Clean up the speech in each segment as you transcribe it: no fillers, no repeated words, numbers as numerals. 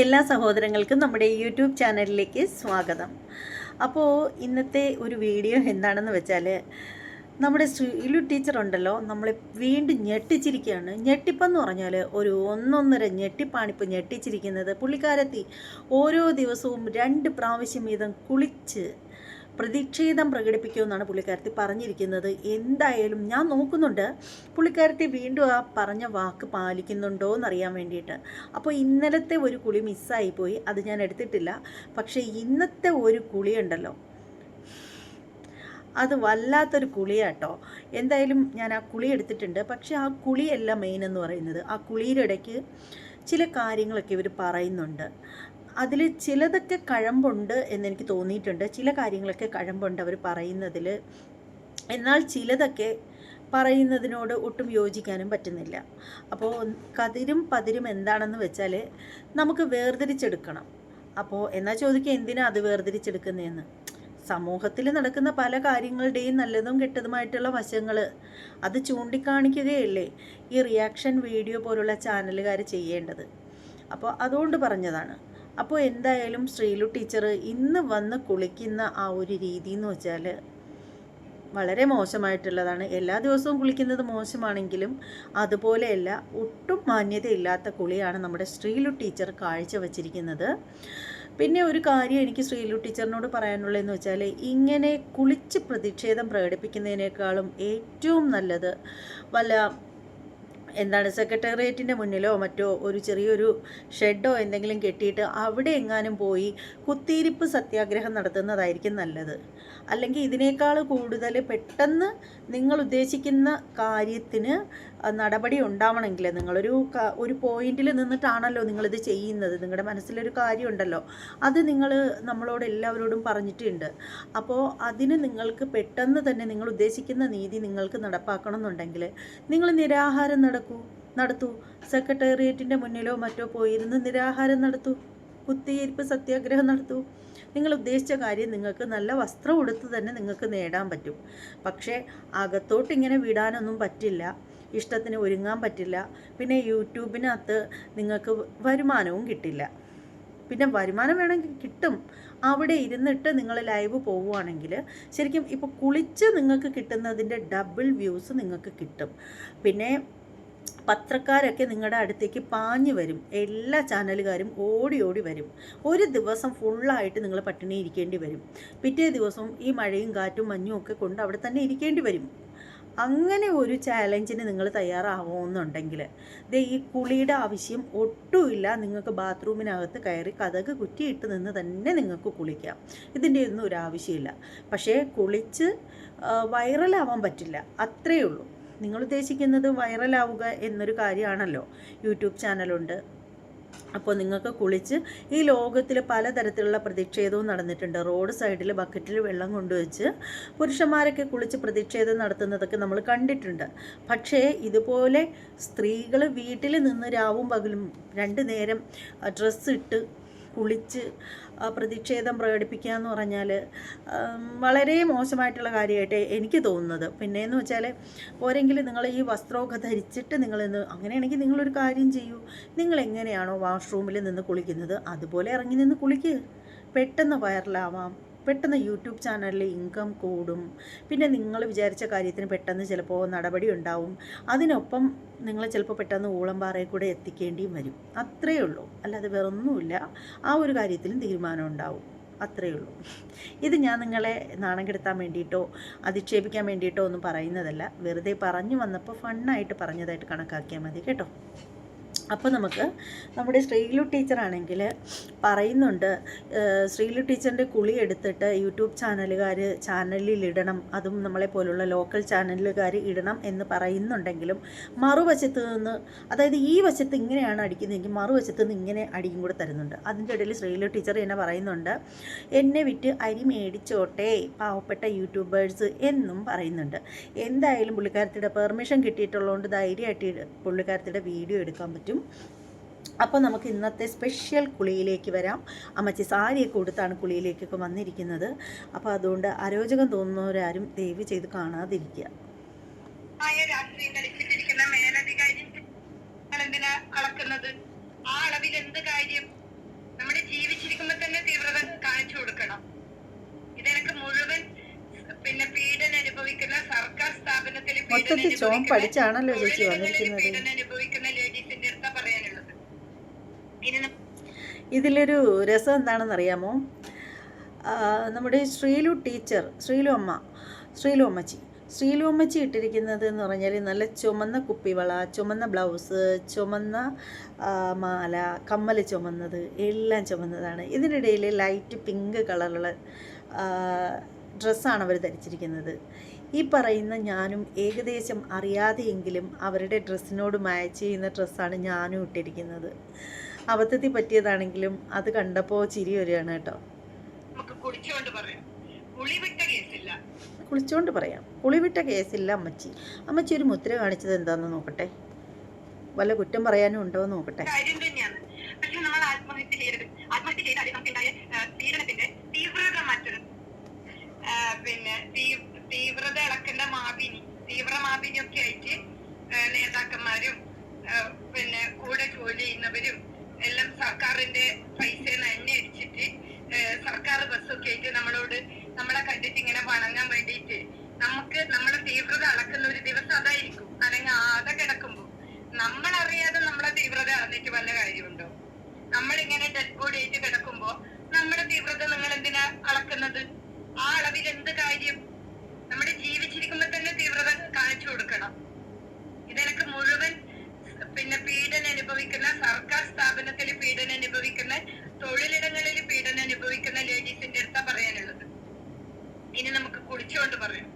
എല്ലാ സഹോദരങ്ങൾക്കും നമ്മുടെ യൂട്യൂബ് ചാനലിലേക്ക് സ്വാഗതം. അപ്പോൾ ഇന്നത്തെ ഒരു വീഡിയോ എന്താണെന്ന് വെച്ചാൽ, നമ്മുടെ ശ്രീലു ടീച്ചർ ഉണ്ടല്ലോ, നമ്മളെ വീണ്ടും ഞെട്ടിച്ചിരിക്കുകയാണ്. ഞെട്ടിപ്പെന്ന് പറഞ്ഞാൽ ഒരു ഒന്നൊന്നര ഞെട്ടിപ്പാണിപ്പോൾ ഞെട്ടിച്ചിരിക്കുന്നത്. പുള്ളിക്കാരത്തി ഓരോ ദിവസവും 2 പ്രാവശ്യം വീതം കുളിച്ച് പ്രതിഷേധം പ്രകടിപ്പിക്കുമെന്നാണ് പുള്ളിക്കാരത്തി പറഞ്ഞിരിക്കുന്നത്. എന്തായാലും ഞാൻ നോക്കുന്നുണ്ട് പുള്ളിക്കാരത്തി വീണ്ടും ആ പറഞ്ഞ വാക്ക് പാലിക്കുന്നുണ്ടോ എന്നറിയാൻ വേണ്ടിയിട്ട്. അപ്പോൾ ഇന്നലത്തെ ഒരു കുളി മിസ്സായിപ്പോയി, അത് ഞാൻ എടുത്തിട്ടില്ല. പക്ഷേ ഇന്നത്തെ ഒരു കുളിയുണ്ടല്ലോ, അത് വല്ലാത്തൊരു കുളിയാട്ടോ. എന്തായാലും ഞാൻ ആ കുളി എടുത്തിട്ടുണ്ട്. പക്ഷേ ആ കുളിയല്ല മെയിൻ എന്ന് പറയുന്നത്. ആ കുളിയുടെ ഇടയ്ക്ക് ചില കാര്യങ്ങളൊക്കെ ഇവർ പറയുന്നുണ്ട്. അതിൽ ചിലതൊക്കെ കഴമ്പുണ്ട് എന്നെനിക്ക് തോന്നിയിട്ടുണ്ട്. ചില കാര്യങ്ങളൊക്കെ കഴമ്പുണ്ട് അവർ പറയുന്നതിൽ. എന്നാൽ ചിലതൊക്കെ പറയുന്നതിനോട് ഒട്ടും യോജിക്കാനും പറ്റുന്നില്ല. അപ്പോൾ കതിരും പതിരും എന്താണെന്ന് വെച്ചാൽ നമുക്ക് വേർതിരിച്ചെടുക്കണം. അപ്പോൾ എന്നാൽ ചോദിക്കുക, എന്തിനാ അത് വേർതിരിച്ചെടുക്കുന്നതെന്ന്? സമൂഹത്തിൽ നടക്കുന്ന പല കാര്യങ്ങളുടെയും നല്ലതും കെട്ടതുമായിട്ടുള്ള വശങ്ങൾ അത് ചൂണ്ടിക്കാണിക്കുകയല്ലേ ഈ റിയാക്ഷൻ വീഡിയോ പോലുള്ള ചാനലുകാർ ചെയ്യേണ്ടത്. അപ്പോൾ അതുകൊണ്ട് പറഞ്ഞതാണ്. അപ്പോൾ എന്തായാലും ശ്രീലു ടീച്ചർ ഇന്ന് വന്ന് കുളിക്കുന്ന ആ ഒരു രീതി എന്ന് വെച്ചാൽ വളരെ മോശമായിട്ടുള്ളതാണ്. എല്ലാ ദിവസവും കുളിക്കുന്നത് മോശമാണെങ്കിലും അതുപോലെയല്ല, ഒട്ടും മാന്യതയില്ലാത്ത കുളിയാണ് നമ്മുടെ ശ്രീലു ടീച്ചർ കാഴ്ചവെച്ചിരിക്കുന്നത്. പിന്നെ ഒരു കാര്യം എനിക്ക് ശ്രീലു ടീച്ചറിനോട് പറയാനുള്ളതെന്ന് വെച്ചാൽ, ഇങ്ങനെ കുളിച്ച് പ്രതിഷേധം പ്രകടിപ്പിക്കുന്നതിനേക്കാളും ഏറ്റവും നല്ലത് സെക്രട്ടേറിയറ്റിൻ്റെ മുന്നിലോ മറ്റോ ഒരു ചെറിയൊരു ഷെഡോ എന്തെങ്കിലും കെട്ടിയിട്ട് അവിടെ എങ്ങാനും പോയി കുത്തിയിരിപ്പ് സത്യാഗ്രഹം നടത്തുന്നതായിരിക്കും നല്ലത്. അല്ലെങ്കിൽ ഇതിനേക്കാൾ കൂടുതൽ പെട്ടെന്ന് നിങ്ങൾ ഉദ്ദേശിക്കുന്ന കാര്യത്തിന് നടപടി ഉണ്ടാവണമെങ്കിൽ ഒരു പോയിന്റിൽ നിന്നിട്ടാണല്ലോ നിങ്ങളിത് ചെയ്യുന്നത്. നിങ്ങളുടെ മനസ്സിലൊരു കാര്യമുണ്ടല്ലോ, അത് നിങ്ങൾ നമ്മളോട് എല്ലാവരോടും പറഞ്ഞിട്ടുണ്ട്. അപ്പോൾ അതിന് നിങ്ങൾക്ക് പെട്ടെന്ന് തന്നെ നിങ്ങൾ ഉദ്ദേശിക്കുന്ന നീതി നിങ്ങൾക്ക് നടപ്പാക്കണം എന്നുണ്ടെങ്കിൽ നിങ്ങൾ നിരാഹാരം നടത്തൂ. സെക്രട്ടേറിയറ്റിൻ്റെ മുന്നിലോ മറ്റോ പോയിരുന്ന് നിരാഹാരം നടത്തൂ, കുത്തിയിരിപ്പ് സത്യാഗ്രഹം നടത്തൂ. നിങ്ങൾ ഉദ്ദേശിച്ച കാര്യം നിങ്ങൾക്ക് നല്ല വസ്ത്രം ഉടുത്ത് തന്നെ നിങ്ങൾക്ക് നേടാൻ പറ്റും. പക്ഷേ അകത്തോട്ട് ഇങ്ങനെ വിടാനൊന്നും പറ്റില്ല, ഇഷ്ടത്തിന് ഒരുങ്ങാൻ പറ്റില്ല. പിന്നെ യൂട്യൂബിനകത്ത് നിങ്ങൾക്ക് വരുമാനവും കിട്ടില്ല. പിന്നെ വരുമാനം വേണമെങ്കിൽ കിട്ടും, അവിടെ ഇരുന്നിട്ട് നിങ്ങൾ ലൈവ് പോവുകയാണെങ്കിൽ ശരിക്കും ഇപ്പോൾ കുളിച്ച് നിങ്ങൾക്ക് കിട്ടുന്നതിൻ്റെ ഡബിൾ വ്യൂസ് നിങ്ങൾക്ക് കിട്ടും. പിന്നെ പത്രക്കാരൊക്കെ നിങ്ങളുടെ അടുത്തേക്ക് പാഞ്ഞു വരും. എല്ലാ ചാനലുകാരും ഓടി ഓടി വരും. ഒരു ദിവസം ഫുള്ളായിട്ട് നിങ്ങൾ പട്ടിണി ഇരിക്കേണ്ടി വരും. പിറ്റേ ദിവസം ഈ മഴയും കാറ്റും മഞ്ഞും ഒക്കെ കൊണ്ട് അവിടെ തന്നെ ഇരിക്കേണ്ടി വരും. അങ്ങനെ ഒരു ചാലഞ്ചിന് നിങ്ങൾ തയ്യാറാവുമെന്നുണ്ടെങ്കിൽ ഈ കുളിയുടെ ആവശ്യം ഒട്ടുമില്ല. നിങ്ങൾക്ക് ബാത്റൂമിനകത്ത് കയറി കതക് കുറ്റിയിട്ട് നിന്ന് തന്നെ നിങ്ങൾക്ക് കുളിക്കാം. ഇതിൻ്റെ ഒന്നും ഒരു ആവശ്യമില്ല. പക്ഷേ കുളിച്ച് വൈറലാവാൻ പറ്റില്ല, അത്രയേ ഉള്ളൂ. നിങ്ങൾ ഉദ്ദേശിക്കുന്നത് വൈറലാവുക എന്നൊരു കാര്യമാണല്ലോ. യൂട്യൂബ് ചാനലുണ്ട്, അപ്പോൾ നിങ്ങൾക്ക് കുളിച്ച് ഈ ലോകത്തിൽ പലതരത്തിലുള്ള പ്രതിഷേധവും നടന്നിട്ടുണ്ട്. റോഡ് സൈഡിൽ ബക്കറ്റിൽ വെള്ളം കൊണ്ടുവച്ച് പുരുഷന്മാരൊക്കെ കുളിച്ച് പ്രതിഷേധം നടത്തുന്നതൊക്കെ നമ്മൾ കണ്ടിട്ടുണ്ട്. പക്ഷേ ഇതുപോലെ സ്ത്രീകൾ വീട്ടിൽ നിന്ന് രാവും പകലും 2 നേരം ഡ്രസ്സ് ഇട്ട് കുളിച്ച് പ്രതിഷേധം പ്രകടിപ്പിക്കുക എന്ന് പറഞ്ഞാൽ വളരെ മോശമായിട്ടുള്ള കാര്യമായിട്ട് എനിക്ക് തോന്നുന്നത്. പിന്നെയെന്ന് വെച്ചാൽ പോരെങ്കിലും നിങ്ങൾ ഈ വസ്ത്രമൊക്കെ ധരിച്ചിട്ട് അങ്ങനെയാണെങ്കിൽ നിങ്ങളൊരു കാര്യം ചെയ്യൂ. നിങ്ങളെങ്ങനെയാണോ വാഷ്റൂമിൽ നിന്ന് കുളിക്കുന്നത് അതുപോലെ ഇറങ്ങി നിന്ന് കുളിക്കുക. പെട്ടെന്ന് വൈറലാവാം, പെട്ടെന്ന് യൂട്യൂബ് ചാനലിൽ ഇൻകം കൂടും. പിന്നെ നിങ്ങൾ വിചാരിച്ച കാര്യത്തിന് പെട്ടെന്ന് ചിലപ്പോൾ നടപടി ഉണ്ടാവും. അതിനൊപ്പം നിങ്ങൾ ചിലപ്പോൾ പെട്ടെന്ന് ഊളംപാറയിൽ കൂടെ എത്തിക്കേണ്ടിയും വരും. അത്രയേ ഉള്ളൂ, അല്ലാതെ വേറൊന്നുമില്ല. ആ ഒരു കാര്യത്തിലും തീരുമാനം ഉണ്ടാവും, അത്രയേ ഉള്ളൂ. ഇത് ഞാൻ നിങ്ങളെ നാണം കെടുത്താൻ വേണ്ടിയിട്ടോ അധിക്ഷേപിക്കാൻ വേണ്ടിയിട്ടോ ഒന്നും പറയുന്നതല്ല. വെറുതെ പറഞ്ഞു വന്നപ്പോൾ ഫണ്ണായിട്ട് പറഞ്ഞതായിട്ട് കണക്കാക്കിയാൽ മതി കേട്ടോ. അപ്പോൾ നമുക്ക് നമ്മുടെ ശ്രീലു ടീച്ചറാണെങ്കിൽ പറയുന്നുണ്ട്, ശ്രീലു ടീച്ചറിൻ്റെ കുളി എടുത്തിട്ട് യൂട്യൂബ് ചാനലിലിടണം, അതും നമ്മളെ പോലുള്ള ലോക്കൽ ചാനലുകാർ ഇടണം എന്ന് പറയുന്നുണ്ടെങ്കിലും മറുവശത്ത് നിന്ന്, അതായത് ഈ വശത്ത് ഇങ്ങനെയാണ് അടിക്കുന്നതെങ്കിൽ മറുവശത്ത് നിന്ന് ഇങ്ങനെ അടിയും കൂടെ തരുന്നുണ്ട്. അതിൻ്റെ ഇടയിൽ ശ്രീലു ടീച്ചർ എന്നെ പറയുന്നുണ്ട്, എന്നെ വിറ്റ് അരി മേടിച്ചോട്ടെ പാവപ്പെട്ട യൂട്യൂബേഴ്സ് എന്നും പറയുന്നുണ്ട്. എന്തായാലും പുള്ളിക്കാരത്തിയുടെ പെർമിഷൻ കിട്ടിയിട്ടുള്ളതുകൊണ്ട് ധൈര്യമായിട്ട് പുള്ളിക്കാരത്തിയുടെ വീഡിയോ എടുക്കാൻ പറ്റും. അപ്പോൾ നമുക്ക് ഇന്നത്തെ സ്പെഷ്യൽ കുളിയിലേക്ക് വരാം. അമ്മച്ചി സാരിയൊക്കെ കൊടുത്താണ് കുളിയിലേക്കൊക്കെ വന്നിരിക്കുന്നത്. അപ്പോൾ അതുകൊണ്ട് അരോചകം തോന്നുന്നവരാരും ദയവ് ചെയ്ത് കാണാതിരിക്കുക. ആ അളവിൽ എന്ത് കാര്യം? മൊത്തത്തിൽ ചോം പഠിച്ചാണല്ലോ ചേച്ചി വന്നിരിക്കുന്നത്. ഇതിലൊരു രസം എന്താണെന്ന് അറിയാമോ? നമ്മുടെ ശ്രീലു ടീച്ചർ, ശ്രീലു അമ്മച്ചി ഇട്ടിരിക്കുന്നത് എന്ന് പറഞ്ഞാൽ നല്ല ചുമന്ന കുപ്പിവള, ചുമന്ന ബ്ലൗസ്, ചുമന്ന മാല, കമ്മൽ ചുമന്നത്, എല്ലാം ചുമന്നതാണ്. ഇതിനിടയിൽ ലൈറ്റ് പിങ്ക് കളറുള്ള ഡ്രസ്സാണ് അവർ ധരിച്ചിരിക്കുന്നത്. ഈ പറയുന്ന ഞാനും ഏകദേശം അറിയാതെയെങ്കിലും അവരുടെ ഡ്രസ്സിനോട് മാച്ച് ചെയ്യുന്ന ഡ്രസ്സാണ് ഞാനും ഇട്ടിരിക്കുന്നത്. അബദ്ധത്തിൽ പറ്റിയതാണെങ്കിലും അത് കണ്ടപ്പോൾ ചിരി വരികയാണ് കേട്ടോ. കുളിച്ചോണ്ട് പറയാം, കുളിവിട്ട കേസില്ല അമ്മച്ചി ഒരു മുദ്ര കാണിച്ചത് എന്താണെന്ന് നോക്കട്ടെ, വല്ല കുറ്റം പറയാനും ഉണ്ടോ എന്ന് നോക്കട്ടെ. പിന്നെ തീവ്രത ഇളക്കേണ്ട തീവ്രമാപിനി ഒക്കെ ആയിട്ട് നേതാക്കന്മാരും പിന്നെ കൂടെ ജോലി ചെയ്യുന്നവരും എല്ലാം സർക്കാരിന്റെ പൈസ എണ്ണ അടിച്ചിട്ട് സർക്കാർ ബസ്സൊക്കെ ആയിട്ട് നമ്മളെ കണ്ടിട്ട് ഇങ്ങനെ വണങ്ങാൻ വേണ്ടിയിട്ട് നമ്മളെ തീവ്രത അളക്കുന്ന ഒരു ദിവസം അതായിരിക്കും. അല്ലെങ്കിൽ ആകെ കിടക്കുമ്പോ നമ്മളറിയാതെ നമ്മളെ തീവ്രത അളന്നിട്ട് വല്ല കാര്യമുണ്ടോ? നമ്മളിങ്ങനെ ഡെഡ് ബോഡി ആയിട്ട് കിടക്കുമ്പോ നമ്മുടെ തീവ്രത നിങ്ങൾ എന്തിനാ അളക്കുന്നത്? ആ അളവിൽ എന്ത് കാര്യം? നമ്മുടെ ജീവിച്ചിരിക്കുമ്പോ തന്നെ തീവ്രത കാണിച്ചു കൊടുക്കണം. ഇതെനിക്ക് മുഴുവൻ പിന്നെ പീഡനം അനുഭവിക്കുന്ന, സർക്കാർ സ്ഥാപനത്തിൽ പീഡനം അനുഭവിക്കുന്ന, തൊഴിലിടങ്ങളിൽ പീഡനം അനുഭവിക്കുന്ന ലേഡീസിന്റെ അടുത്താ പറയാനുള്ളത്. ഇനി നമുക്ക് കുളിച്ചുകൊണ്ട് പറയാം,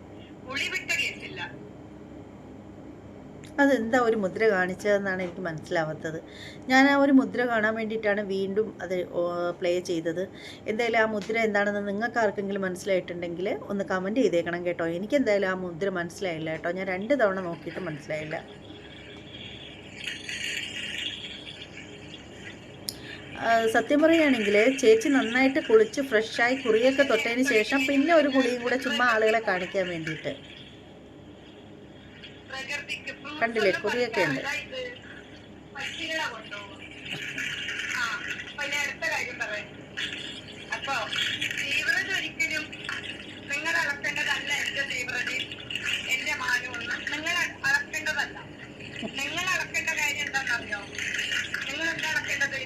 കുളി വിട്ട കേസില്ല. അതെന്താ ഒരു മുദ്ര കാണിച്ചതെന്നാണ് എനിക്ക് മനസ്സിലാവാത്തത്. ഞാൻ ആ ഒരു മുദ്ര കാണാൻ വേണ്ടിയിട്ടാണ് വീണ്ടും അത് പ്ലേ ചെയ്തത്. എന്തായാലും ആ മുദ്ര എന്താണെന്ന് നിങ്ങൾക്ക് ആർക്കെങ്കിലും മനസ്സിലായിട്ടുണ്ടെങ്കിൽ ഒന്ന് കമൻറ്റ് ചെയ്തേക്കണം കേട്ടോ. എനിക്കെന്തായാലും ആ മുദ്ര മനസ്സിലായില്ല കേട്ടോ. ഞാൻ 2 തവണ നോക്കിയിട്ട് മനസ്സിലായില്ല. സത്യം പറയുകയാണെങ്കിൽ ചേച്ചി നന്നായിട്ട് കുളിച്ച് ഫ്രഷായി കുറിയൊക്കെ തൊട്ടതിന് ശേഷം പിന്നെ ഒരു കുളിയും കൂടെ ചുമ്മാ ആളുകളെ കാണിക്കാൻ വേണ്ടിയിട്ട്. കണ്ടില്ലേ, കുറിയൊക്കെ ഉണ്ട്. അപ്പൊ തീവ്രത ഒരിക്കലും നിങ്ങൾ അളക്കേണ്ടതല്ല. എന്റെ തീവ്രത എന്റെ മാനമൊന്നും നിങ്ങൾ അളക്കേണ്ടതല്ല. നിങ്ങൾ അളക്കേണ്ട കാര്യം എന്താണെന്നറിയോ? നിങ്ങൾ എന്താ അളക്കേണ്ടത്?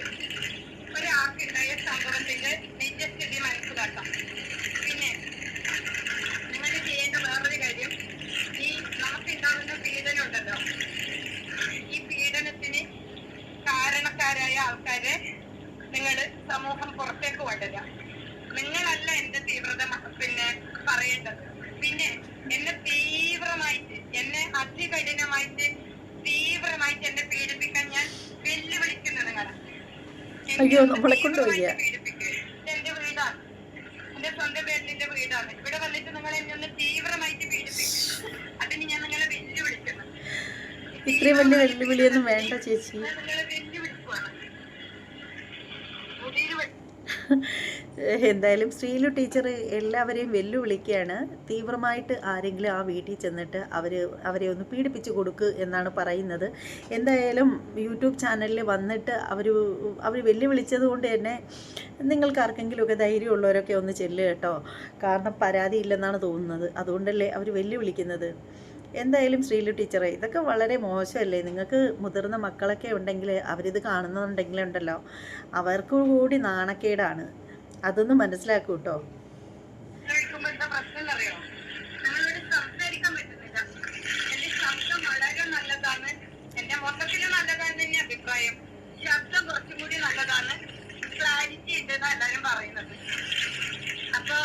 ഒരാൾക്കുണ്ടായ സംഭവത്തിന്റെ നിജസ്ഥിതി മനസ്സിലാക്കാം. പിന്നെ നിങ്ങൾ ചെയ്യേണ്ട വേറൊരു കാര്യം, ഈ നമുക്കുണ്ടാകുന്ന പീഡനം ഉണ്ടല്ലോ, ഈ പീഡനത്തിന് കാരണക്കാരായ ആൾക്കാരെ നിങ്ങൾ സമൂഹം പുറത്തേക്ക് കൊണ്ടുവരിക. നിങ്ങളല്ല എന്റെ തീവ്രത പിന്നെ പറയേണ്ടത്. പിന്നെ എന്നെ തീവ്രമായിട്ട്, എന്നെ അതികഠിനമായിട്ട് തീവ്രമായിട്ട് എന്നെ പീഡിപ്പിക്കാൻ ഞാൻ വെല്ലുവിളിക്കുന്നു നിങ്ങളെ. അയ്യോ, നമ്മളെ കൊണ്ടുപോയി. എന്റെ വീടാണ്, എന്റെ സ്വന്തം പേരിന്റെ വീടാണ്. ഇവിടെ വന്നിട്ട് നിങ്ങൾ എന്നെ ഒന്ന് തീവ്രമായിട്ട് പീഡിപ്പിക്കും. അതിന് ഞാൻ നിങ്ങളെ വെല്ലുവിളിക്കുന്നു. ഇത്രയും വലിയ വെല്ലുവിളിയൊന്നും വേണ്ട ചേച്ചി. നിങ്ങളെ വെല്ലുവിളിക്കുവാണ്. എന്തായാലും ശ്രീലു ടീച്ചർ എല്ലാവരെയും വെല്ലുവിളിക്കുകയാണ്. തീവ്രമായിട്ട് ആരെങ്കിലും ആ വീട്ടിൽ ചെന്നിട്ട് അവരെ ഒന്ന് പീഡിപ്പിച്ച് കൊടുക്കുക എന്നാണ് പറയുന്നത്. എന്തായാലും യൂട്യൂബ് ചാനലിൽ വന്നിട്ട് അവർ വെല്ലുവിളിച്ചത് കൊണ്ട് തന്നെ നിങ്ങൾക്ക് ആർക്കെങ്കിലുമൊക്കെ ധൈര്യമുള്ളവരൊക്കെ ഒന്ന് ചെല്ലുക കേട്ടോ. കാരണം പരാതിയില്ലെന്നാണ് തോന്നുന്നത്, അതുകൊണ്ടല്ലേ അവർ വെല്ലുവിളിക്കുന്നത്. എന്തായാലും ശ്രീലു ടീച്ചറെ, ഇതൊക്കെ വളരെ മോശമല്ലേ? നിങ്ങൾക്ക് മുതിർന്ന മക്കളൊക്കെ ഉണ്ടെങ്കിൽ അവരിത് കാണുന്നുണ്ടെങ്കിലുണ്ടല്ലോ, അവർക്ക് കൂടി നാണക്കേടാണ്. അതൊന്ന് മനസ്സിലാക്കൂ കേട്ടോ. ശബ്ദം കുറച്ചും കൂടി നല്ലതാണ്, ക്ലാരിറ്റി ഉണ്ടെന്ന് എല്ലാവരും പറയുന്നത്. അപ്പൊ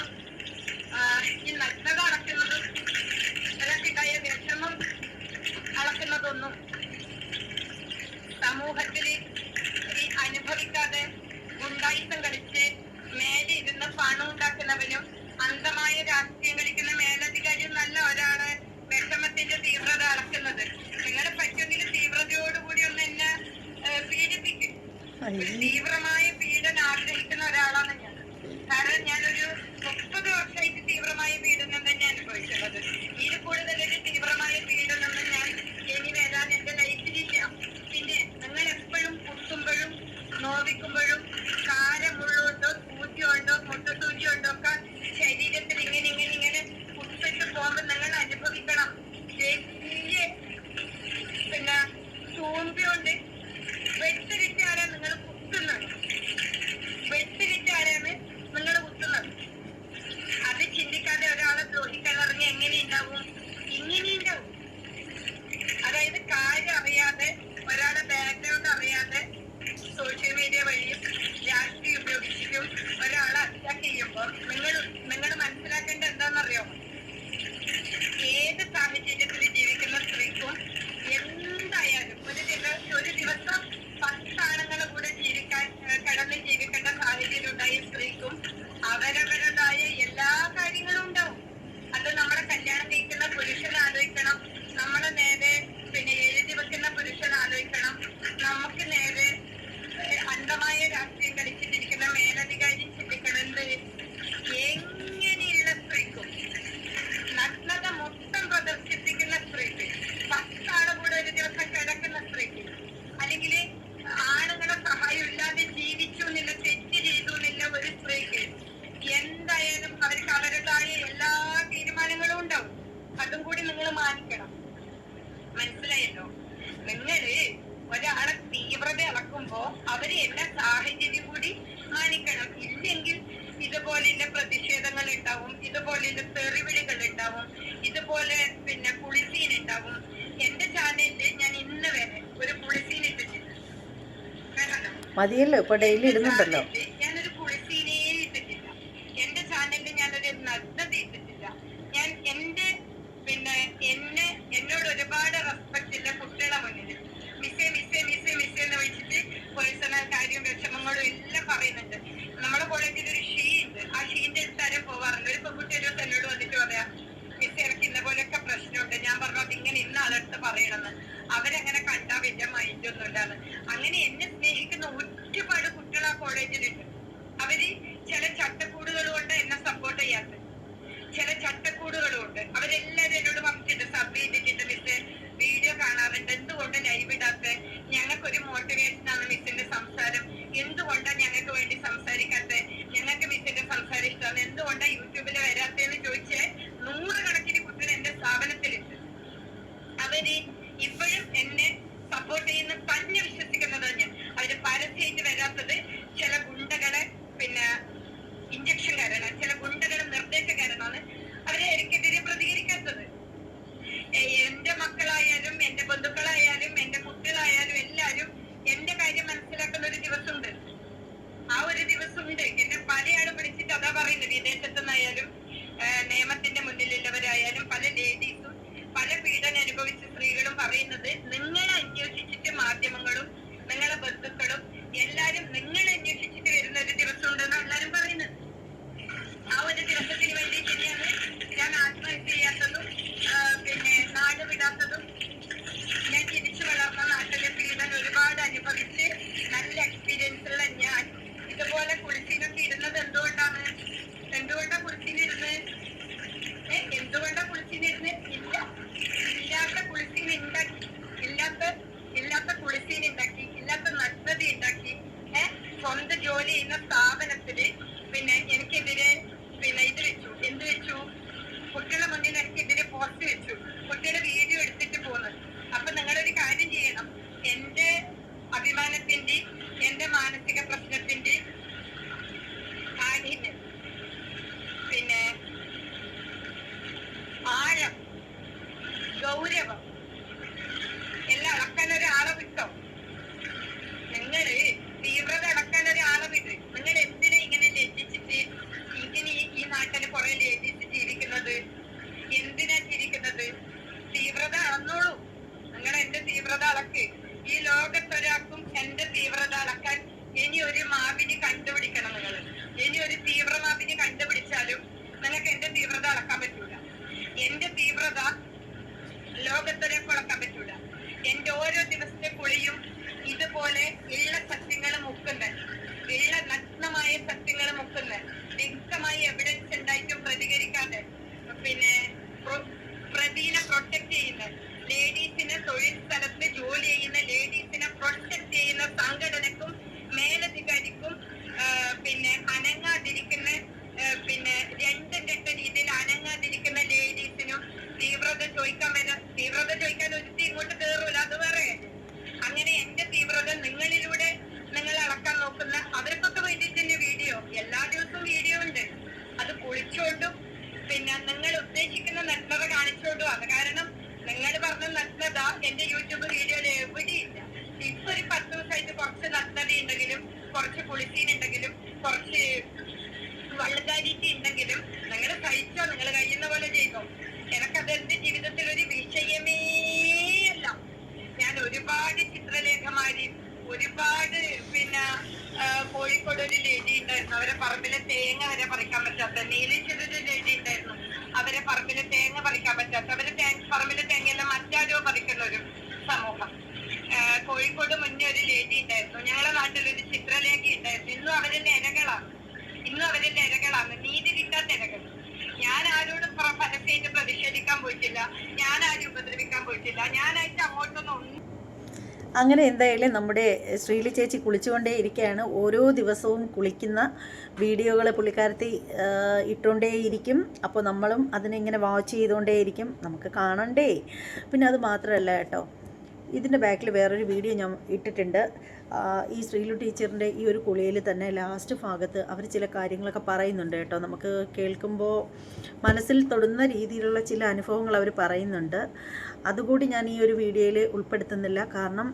ഈ നഗ്നത അളക്കുന്നതും അതിനൊക്കെയായ വിഷമം അളക്കുന്നതൊന്നും സമൂഹത്തിൽ ഈ അനുഭവിക്കാതെ ഗുണ്ടായിസം കളിച്ച് മേലെ ഇരുന്ന് പണം ഉണ്ടാക്കുന്നവനും അന്ധമായ രാഷ്ട്രീയം കളിക്കുന്ന മേലധികാരിയും നല്ല ഒരാള് വിഷമത്തിന്റെ തീവ്രത അളക്കുന്നത്. നിങ്ങളെ പറ്റുമെങ്കിൽ തീവ്രതയോടുകൂടി ഒന്ന് എന്നെ പീഡിപ്പിക്കും. തീവ്രമായ പീഡനം ആഗ്രഹിക്കുന്ന ഒരാളാണ് ഞാൻ. കാരണം ഞാനൊരു 30 വർഷമായിട്ട് തീവ്രമായ പീഡനം തന്നെ അനുഭവിക്കുന്നത്. ഇതിൽ കൂടുതലൊരു തീവ്രമായ പീഡനമൊന്നും ഞാൻ ഇനി വരാൻ എന്റെ ലൈഫിലില്ല. പിന്നെ നിങ്ങൾ എപ്പോഴും കുത്തുമ്പോഴും നോവിക്കുമ്പോഴും കാരമുള്ളോണ്ടോ സൂചിയുണ്ടോ മുട്ടസൂചിയുണ്ടോ ഒക്കെ ശരീരത്തിൽ ഇങ്ങനെ കുത്തിട്ട് പോകുമ്പോൾ നിങ്ങൾ അനുഭവിക്കണം. വലിയ പിന്നെ തെറിവിളികൾ ഉണ്ടാവും, ഇതുപോലെ പിന്നെ കുളിസീൻ ഉണ്ടാവും. എന്റെ ചാനലില് ഞാൻ ഇന്ന് വരെ ഒരു കുളിസീൻ ഇട്ടിട്ടില്ല. മതിയല്ലോ, ഇപ്പൊ ഡെയിലി ഇടുന്നുണ്ടല്ലോ. ഞാനൊരു കുളിസീനേ ഇട്ടിട്ടില്ല. എന്റെ ചാനലിൽ ഞാനൊരു നഗ്നത ഇട്ടിട്ടില്ല. ഞാൻ എന്റെ പിന്നെ എന്നോട് ഒരുപാട് റെസ്പെക്ട് ഇല്ല കുട്ടികളെ മുന്നിൽ മിസ്സേ മിസ്സേ മിസ്സേ മിസ്സേ എന്ന് വിളിച്ചിട്ട് പേഴ്സണൽ കാര്യവും വിഷമങ്ങളും എല്ലാം പറയുന്നുണ്ട്. നമ്മുടെ കോളേജിൽ ഒരു ഷീ ഉണ്ട്. ആ ഷീന്റെ അടുത്താരും പോവാറുണ്ട്. ഒരു പെൺകുട്ടി ഒരു ദിവസം എന്നോട് വന്നിട്ട് പറയാ, മിസ്സേ എനിക്ക് ഇന്ന പോലെയൊക്കെ പ്രശ്നമുണ്ട്. ഞാൻ പറഞ്ഞോട്ട് ഇങ്ങനെ ഇന്ന ആളെടുത്ത് പറയണമെന്ന്. അവരങ്ങനെ കണ്ടാ വലിയ മൈൻഡൊന്നും ഇല്ലാന്ന്. അങ്ങനെ എന്നെ സ്നേഹിക്കുന്ന ഒരുപാട് കുട്ടികൾ ആ കോളേജിലുണ്ട്. അവര് ചില ചട്ടക്കൂടുകൾ കൊണ്ട് എന്നെ സപ്പോർട്ട് ചെയ്യാത്തത്, ചില ചട്ടക്കൂടുകളും ഉണ്ട്. അവരെല്ലാരും എന്നോട് പറഞ്ഞിട്ടുണ്ട്, സബ് ചെയ്തിട്ടുണ്ട് മിസ്സേ, വീഡിയോ കാണാറുണ്ട്, എന്തുകൊണ്ട് ലൈവ് ഇടാത്ത? ഞങ്ങൾക്കൊരു മോട്ടിവേഷൻ ആണ് മിസ്സിന്റെ സംസാരം. എന്തുകൊണ്ടാണ് ഞങ്ങൾക്ക് വേണ്ടി സംസാരിക്കാത്ത? ഞങ്ങൾക്ക് മിസ്സിന്റെ സംസാരം ഇഷ്ടമാണ്, എന്തുകൊണ്ടാണ് യൂട്യൂബിൽ വരാത്തതെന്ന് ചോദിച്ച് 100 കണക്കിന് കുട്ടികൾ എന്റെ സ്ഥാപനത്തിലുണ്ട്. അവര് ഇപ്പോഴും എന്നെ സപ്പോർട്ട് ചെയ്യുന്ന തന്നെ വിശ്വസിക്കുന്നത് ഞാൻ. അവര് പരസ്യമായിട്ട് വരാത്തത് ചില ഗുണ്ടകളെ പിന്നെ ഇഞ്ചക്ഷൻ കാരണമാണ്, ചില ഗുണ്ടകളെ നിർദ്ദേശകാരനാണ് അവരെ എനിക്കെതിരെ പ്രതികരിക്കാത്തത്. എന്റെ മക്കളായാലും എന്റെ ബന്ധുക്കളായാലും എന്റെ കുട്ടികളായാലും എല്ലാരും എന്റെ കാര്യം മനസ്സിലാക്കുന്ന ഒരു ദിവസമുണ്ട്. ആ ഒരു ദിവസമുണ്ട്. എന്നെ പലയാളും വിളിച്ചിട്ട് അതാ പറയുന്നത്, വിദേശത്തു നിന്നായാലും നിയമത്തിന്റെ മുന്നിലുള്ളവരായാലും പല ലേഡീസും പല പീഡനം അനുഭവിച്ച സ്ത്രീകളും പറയുന്നത്, നിങ്ങളെ അന്വേഷിച്ചിട്ട് മാധ്യമങ്ങളും നിങ്ങളെ ബന്ധുക്കളും എല്ലാരും നിങ്ങളെ അന്വേഷിച്ചിട്ട് വരുന്ന ഒരു ദിവസം ഉണ്ടെന്ന് എല്ലാരും പറയുന്നത്. ആ ഒരു ദിവസത്തിന് വേണ്ടി തന്നെയാണ് ഞാൻ ആത്മഹത്യ ചെയ്യാത്തതും പിന്നെ നാട് വിടാത്തതും. ഞാൻ തിരിച്ചു വളർന്ന നാട്ടിലെ പീഡനം ഒരുപാട് അനുഭവിച്ച് നല്ല എക്സ്പീരിയൻസ് ഉള്ള ഞാൻ ഇതുപോലെ കുളിച്ചിനൊക്കെ ഇടുന്നത് എന്തുകൊണ്ടാണ്? എന്തുകൊണ്ടാ കുളിച്ചിനിരുന്നത്? എന്തുകൊണ്ടാ കുളിച്ചിനിരുന്നത്? ഇല്ലാത്ത കുളിസീൻ ഉണ്ടാക്കി, ഇല്ലാത്ത കുളിസീൻ ഉണ്ടാക്കി, ഇല്ലാത്ത നഗ്നത ഉണ്ടാക്കി, സ്വന്തം ജോലി ചെയ്യുന്ന സ്ഥാപനത്തില് പിന്നെ എനിക്കെതിരെ പിന്നെ ഇത് വെച്ചു. എന്ത് വെച്ചു? കുട്ടികളുടെ മുന്നിൽ എനിക്കെതിരെ പോസ്റ്റ് വെച്ചു. കുട്ടിയുടെ വീഡിയോ എടുത്തിട്ട് പോകുന്നത്. അപ്പൊ നിങ്ങളൊരു കാര്യം ചെയ്യണം, എന്റെ അഭിമാനത്തിന്റെ എന്റെ മാനസിക പ്രശ്നത്തിന്റെ കാഠിന്യം പിന്നെ ആഴം ഗൗരവം എല്ലാം അളക്കാൻ ഒരാളെ വിട്ടോ. നിങ്ങള് തീവ്രത അളക്കാൻ ഒരാളെ വിട്ട് നിങ്ങൾ എന്തിനാ ഇങ്ങനെ ലജ്ജിച്ചിട്ട് ഇങ്ങനെ ഈ നാട്ടില് കുറെ ലജ്ജിച്ച് ജീവിക്കുന്നത്? എന്തിനാ ജീവിക്കുന്നത്? തീവ്രത അളന്നോളൂ. നിങ്ങൾ എന്റെ തീവ്രത അളക്ക്. ഈ ലോകത്തൊരാൾക്കും എന്റെ തീവ്രത അളക്കാൻ ഇനി ഒരു മാവിന് കണ്ടുപിടിക്കണം. നിങ്ങൾ ഇനി ഒരു തീവ്രമാവിന് കണ്ടുപിടിച്ചാലും നിങ്ങൾക്ക് എന്റെ തീവ്രത അളക്കാൻ പറ്റൂല. എന്റെ തീവ്രത ലോകത്തൊരാൾക്ക് അളക്കാൻ പറ്റൂല. എന്റെ ഓരോ ദിവസത്തെ കുളിയും ഇതുപോലെ ഉള്ള സത്യങ്ങൾ മുക്കുന്നത്, ഉള്ള നഗ്നമായ സത്യങ്ങൾ മുക്കുന്നത്, വ്യക്തമായി എവിഡൻസ് ഉണ്ടായിട്ടും പ്രതികരിക്കാതെ പിന്നെ പ്രതിനെ പ്രൊട്ടക്ട് ചെയ്യുന്ന ലേഡീസിന്, തൊഴിൽ സ്ഥലത്ത് ജോലി ചെയ്യുന്ന ലേഡീസിനെ പ്രൊട്ടക്ട് ചെയ്യുന്ന സംഘടനക്കും മേലധികാരിക്കും പിന്നെ അനങ്ങാതിരിക്കുന്ന പിന്നെ രണ്ടും കെട്ട രീതിയിൽ അനങ്ങാതിരിക്കുന്ന ലേഡീസിനും തീവ്രത ചോദിക്കാൻ ഒരുത്തി ഇങ്ങോട്ട് കയറൂല. അത് വേറെ. അങ്ങനെ എന്റെ തീവ്രത നിങ്ങളിലൂടെ നിങ്ങൾ അളക്കാൻ നോക്കുന്ന അവർക്കൊക്കെ വേണ്ടിയിട്ടുണ്ട് വീഡിയോ. എല്ലാ ദിവസവും വീഡിയോ ഉണ്ട്. അത് കുളിച്ചോണ്ടും പിന്നെ നിങ്ങൾ ഉദ്ദേശിക്കുന്ന നഗ്നത കാണിച്ചോണ്ടും ആണ്. കാരണം നിങ്ങൾ പറഞ്ഞ നഗ്നത എന്റെ യൂട്യൂബ് വീഡിയോയിൽ എവിടെയില്ല. ഇപ്പൊ ഒരു 10 ദിവസമായിട്ട് കുറച്ച് നഗ്നത ഉണ്ടെങ്കിലും, കുറച്ച് കുളിസീൻ ഉണ്ടെങ്കിലും, കുറച്ച് വള്ളുകാരിറ്റി ഉണ്ടെങ്കിലും നിങ്ങൾ സഹിച്ചോ, നിങ്ങൾ കഴിയുന്ന പോലെ ചെയ്തോ. എനിക്കത് എന്റെ ജീവിതത്തിൽ ഒരു വിഷയമേ അല്ല. ഞാൻ ഒരുപാട് ചിത്രലേഖമാരി, ഒരുപാട് പിന്നെ കോഴിക്കോട് ഒരു ലേഡി ഉണ്ടായിരുന്നു, അവരെ പറമ്പിലെ തേങ്ങ വരെ പറിക്കാൻ പറ്റാത്ത. നീലേശ്വരൊരു ലേഡി ഉണ്ടായിരുന്നു, അവരെ പറമ്പിലെ തേങ്ങ പറിക്കാൻ പറ്റാത്ത. അവരെ പറമ്പിലെ തേങ്ങയെല്ലാം മറ്റാരോ പറിക്കുന്ന ഒരു സമൂഹം. കോഴിക്കോട് മുന്നേ ഒരു ലേഡി ഉണ്ടായിരുന്നു. ഞങ്ങളുടെ നാട്ടിലൊരു ചിത്രലേഖ ഉണ്ടായിരുന്നു. ഇന്നും അവരുടെ ഇരകളാണ്, നീതി കിട്ടാത്ത ഇരകൾ. ഞാൻ ആരോടും പരസ്യമായിട്ട് പ്രതിഷേധിക്കാൻ പോയിട്ടില്ല, ഞാൻ ആരും ഉപദ്രവിക്കാൻ പോയിട്ടില്ല, ഞാനായിട്ട് അങ്ങോട്ടൊന്നും. അങ്ങനെ എന്തായാലും നമ്മുടെ ശ്രീലി ചേച്ചി കുളിച്ചുകൊണ്ടേ ഇരിക്കുകയാണ്. ഓരോ ദിവസവും കുളിക്കുന്ന വീഡിയോകൾ പുള്ളിക്കാരത്തി ഇട്ടുകൊണ്ടേയിരിക്കും. അപ്പോൾ നമ്മളും അതിനിങ്ങനെ വാച്ച് ചെയ്തുകൊണ്ടേയിരിക്കും, നമുക്ക് കാണണ്ടേ. പിന്നെ അത് മാത്രമല്ല കേട്ടോ, ഇതിൻ്റെ ബാക്കിൽ വേറൊരു വീഡിയോ ഞാൻ ഇട്ടിട്ടുണ്ട്. ഈ ശ്രീലു ടീച്ചറിൻ്റെ ഈ ഒരു കുളിയിൽ തന്നെ ലാസ്റ്റ് ഭാഗത്ത് അവർ ചില കാര്യങ്ങളൊക്കെ പറയുന്നുണ്ട് കേട്ടോ. നമുക്ക് കേൾക്കുമ്പോൾ മനസ്സിൽ തൊടുന്ന രീതിയിലുള്ള ചില അനുഭവങ്ങൾ അവർ പറയുന്നുണ്ട്. അതുകൂടി ഞാൻ ഈ ഒരു വീഡിയോയിൽ ഉൾപ്പെടുത്തുന്നില്ല, കാരണം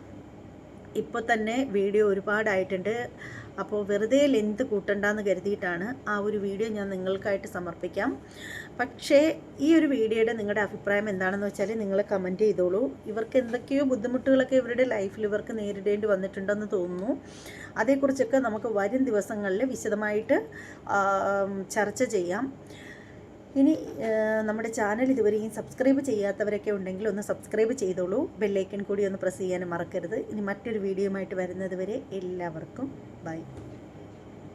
ഇപ്പോൾ തന്നെ വീഡിയോ ഒരുപാടായിട്ടുണ്ട്. അപ്പോൾ വെറുതെ ലെന്ത് കൂട്ടണ്ടെന്ന് കരുതിയിട്ടാണ് ആ ഒരു വീഡിയോ ഞാൻ നിങ്ങൾക്കായിട്ട് സമർപ്പിക്കാം. പക്ഷേ ഈ ഒരു വീഡിയോയുടെ നിങ്ങളുടെ അഭിപ്രായം എന്താണെന്ന് വെച്ചാൽ നിങ്ങൾ കമൻറ്റ് ചെയ്തോളൂ. ഇവർക്ക് എന്തൊക്കെയോ ബുദ്ധിമുട്ടുകളൊക്കെ ഇവരുടെ ലൈഫിൽ ഇവർക്ക് നേരിടേണ്ടി വന്നിട്ടുണ്ടെന്ന് തോന്നുന്നു. അതേക്കുറിച്ചൊക്കെ നമുക്ക് വരും ദിവസങ്ങളിൽ വിശദമായിട്ട് ചർച്ച ചെയ്യാം. ഇനി നമ്മുടെ ചാനൽ ഇതുവരെയും സബ്സ്ക്രൈബ് ചെയ്യാത്തവരൊക്കെ ഉണ്ടെങ്കിൽ ഒന്ന് സബ്സ്ക്രൈബ് ചെയ്തോളൂ. ബെല്ലൈക്കൺ കൂടി ഒന്ന് പ്രസ് ചെയ്യാനും മറക്കരുത്. ഇനി മറ്റൊരു വീഡിയോയുമായിട്ട് വരുന്നത് വരെ എല്ലാവർക്കും ബൈ.